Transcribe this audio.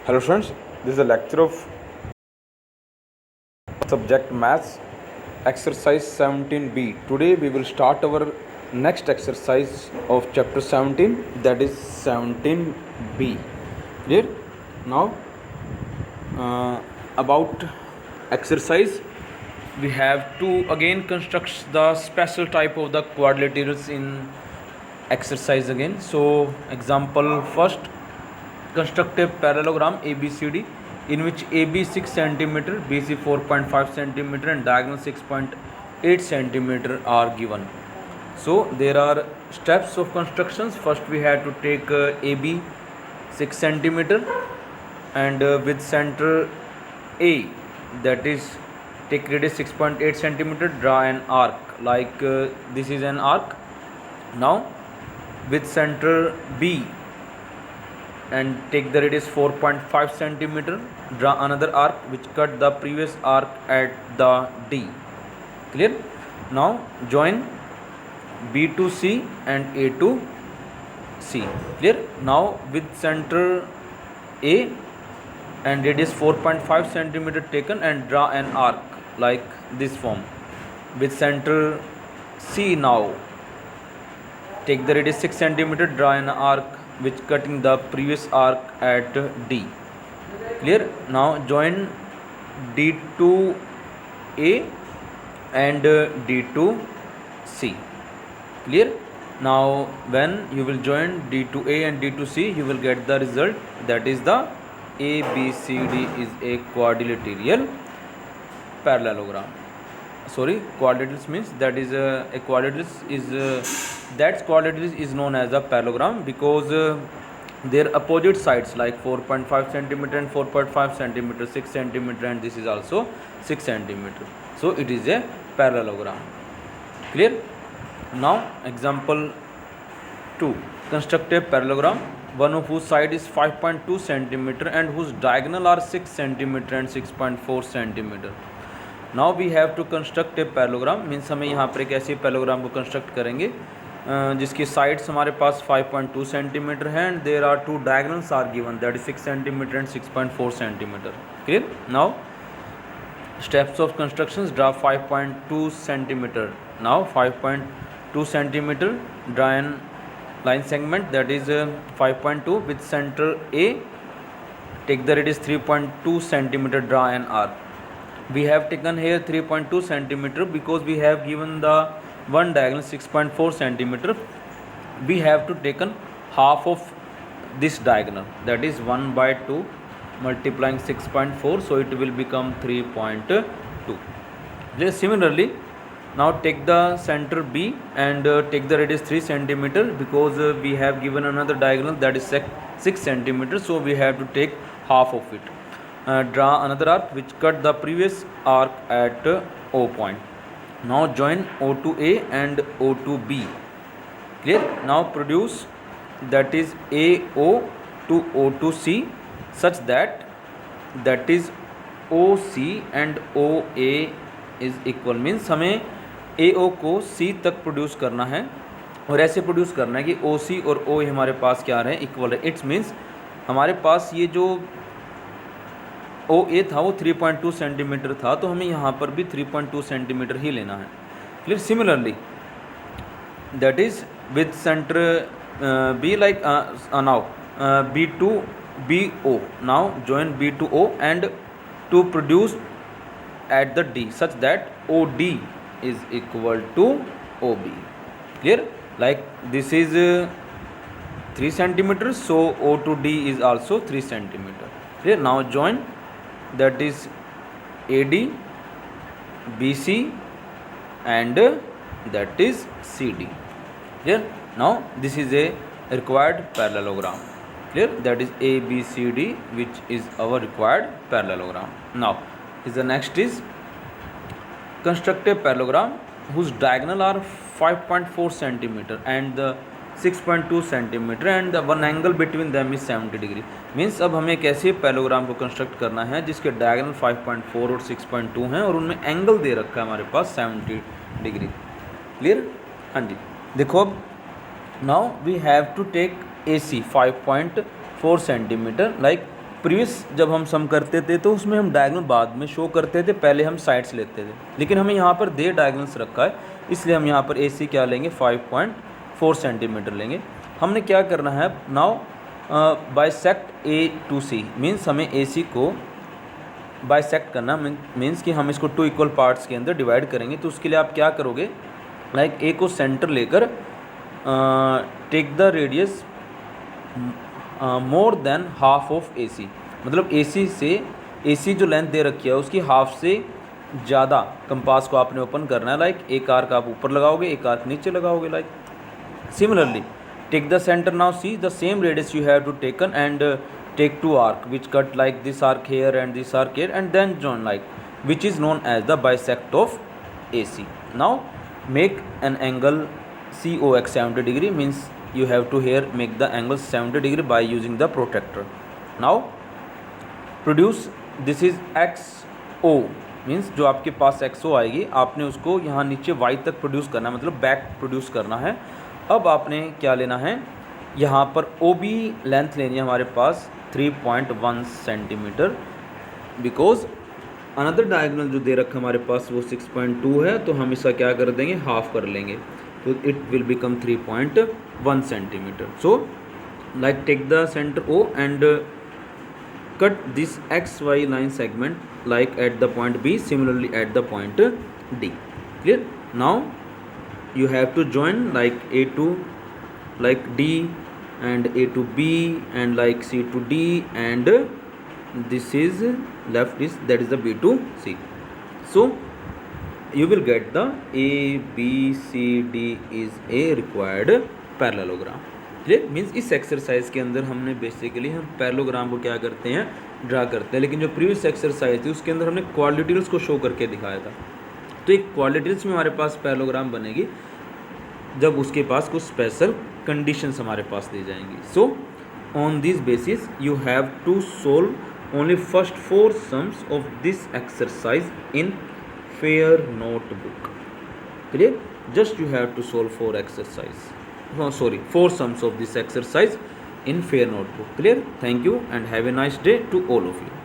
Hello friends, this is a lecture of subject maths exercise 17b. Today we will start our next exercise of chapter 17, that is 17b. Clear? Now about exercise, we have to again construct the special type of the quadrilaterals in exercise again. So example first, construct a parallelogram ABCD in which AB 6 cm, BC 4.5 cm and diagonal 6.8 cm are given. So there are steps of constructions. First we have to take AB 6 cm and with center A, that is take radius 6.8 cm, draw an arc like this is an arc. Now with center B and take the radius 4.5 cm, draw another arc which cut the previous arc at the D. Clear? Now join B to C and A to C. Clear? Now with center A and radius 4.5 cm taken and draw an arc like this form. With center C now take the radius 6 cm, draw an arc which cutting the previous arc at D. Clear? Now join D to A and D to C. Clear? Now when you will join D to A and D to C, you will get the result, that is the ABCD is a quadrilateral parallelogram. Sorry, quadrilaterals means that is a quadrilaterals is that quadrilaterals is known as a parallelogram because their opposite sides like 4.5 cm and 4.5 cm, 6 cm and this is also 6 cm. So it is a parallelogram. Clear? Now example 2, construct a parallelogram one of whose side is 5.2 cm and whose diagonal are 6 cm and 6.4 cm. Now we have to construct a parallelogram, means हमें यहाँ पर एक ऐसे parallelogram को construct करेंगे जिसकी sides हमारे पास 5.2 सेंटीमीटर हैं and there are two diagonals are given, that is 6 centimetre and 6.4 centimetre. Clear? Now steps of constructions, draw 5.2 centimetre. Now 5.2 centimetre, draw an line segment that is 5.2 with center A, take the radius 3.2 centimeter, draw an arc. We have taken here 3.2 centimeter because we have given the one diagonal 6.4 centimeter. We have to taken half of this diagonal, that is 1 by 2 multiplying 6.4, so it will become 3.2. Similarly, now take the center B and take the radius 3 centimeter because we have given another diagonal that is 6 centimeter, so we have to take half of it. Draw another arc which cut the previous arc at O point. Now join O to A and O to B. Clear? Now produce, that is AO to O to C, such that is OC and OA is equal, means हमें AO को C तक produce करना है और ऐसे produce करना है कि OC और OA हमारे पास क्या रहे, इक्वल है. इट्स मीन्स हमारे पास ये जो OA था वो 3.2 सेंटीमीटर था, तो हमें यहाँ पर भी 3.2 सेंटीमीटर ही लेना है. Clear? Similarly that is with centre B like now B to BO. Now join B to O and to produce at the D such that OD is equal to OB. Clear? Like this is 3 centimeters, so O to D is also 3 centimeter. Clear? Now join, that is AD, BC and that is CD. Clear? Now this is a required parallelogram. Clear? That is ABCD, which is our required parallelogram. Now is the next is construct a parallelogram whose diagonal are 5.4 centimeter and the 6.2 centimeter and the one angle between them is 70 degree. Means अब हमें एक ऐसे parallelogram को construct करना है जिसके diagonal 5.4 और 6.2 हैं और उनमें एंगल दे रखा है हमारे पास 70 डिग्री. क्लियर? हाँ जी. देखो अब now we have to take AC 5.4 centimeter, like previous जब हम सम करते थे तो उसमें हम डायगोनल बाद में शो करते थे, पहले हम साइड्स लेते थे, लेकिन हमें यहाँ पर दे डायगोनल्स रखा है, इसलिए हम यहाँ पर AC क्या लेंगे 5.4 सेंटीमीटर लेंगे। हमने क्या करना है now, bisect A to C means हमें AC को बाइसेक्ट करना मीन्स कि हम इसको 2 इक्वल पार्ट्स के अंदर डिवाइड करेंगे। तो उसके लिए आप क्या करोगे, लाइक A को सेंटर लेकर take the radius more than half of AC, मतलब AC जो लेंथ दे रखी है उसकी हाफ से ज़्यादा कंपास को आपने ओपन करना है। लाइक एक आर्क आप ऊपर लगाओगे, एक आर्क नीचे लगाओगे। Like similarly take the centre, now see the same radius you have to taken and take 2 arc which cut like this arc here and this arc here and then join, like which is known as the bisect of AC. Now make an angle COX 70 degree, means you have to here make the angle 70 degree by using the protractor. Now produce, this is XO means जो आपके पास XO आएगी आपने उसको यहाँ नीचे Y तक produce करना है, मतलब बैक प्रोड्यूस करना है। अब आपने क्या लेना है, यहाँ पर OB लेंथ लेनी है हमारे पास 3.1 सेंटीमीटर, बिकॉज अनदर डायगोनल जो दे रखा हमारे पास वो 6.2 है, तो हम इसका क्या कर देंगे, हाफ कर लेंगे, तो it will become 3.1 centimetre. So like take the centre O and cut this XY line segment like at the point B, similarly at the point D। Clear? Now you have to join like A to like D and A to B and like C to D, and this is left is that is the B to C. So you will get the A B C D is a required parallelogram. Clear? Means इस exercise के अंदर हमने basically हम parallelogram को क्या करते हैं, draw करते हैं, लेकिन जो प्रीवियस एक्सरसाइज थी उसके अंदर हमने क्वाड्रेटिल्स को शो करके दिखाया था। तो एक क्वाड्रेटिल्स में हमारे पास पैरेललोग्राम बनेगी जब उसके पास कुछ स्पेशल कंडीशंस हमारे पास दी जाएंगी। So on this basis you have to solve only first 4 sums of this exercise in fair notebook. Clear? Just you have to solve 4 sums of this exercise in fair notebook. Clear? Thank you and have a nice day to all of you.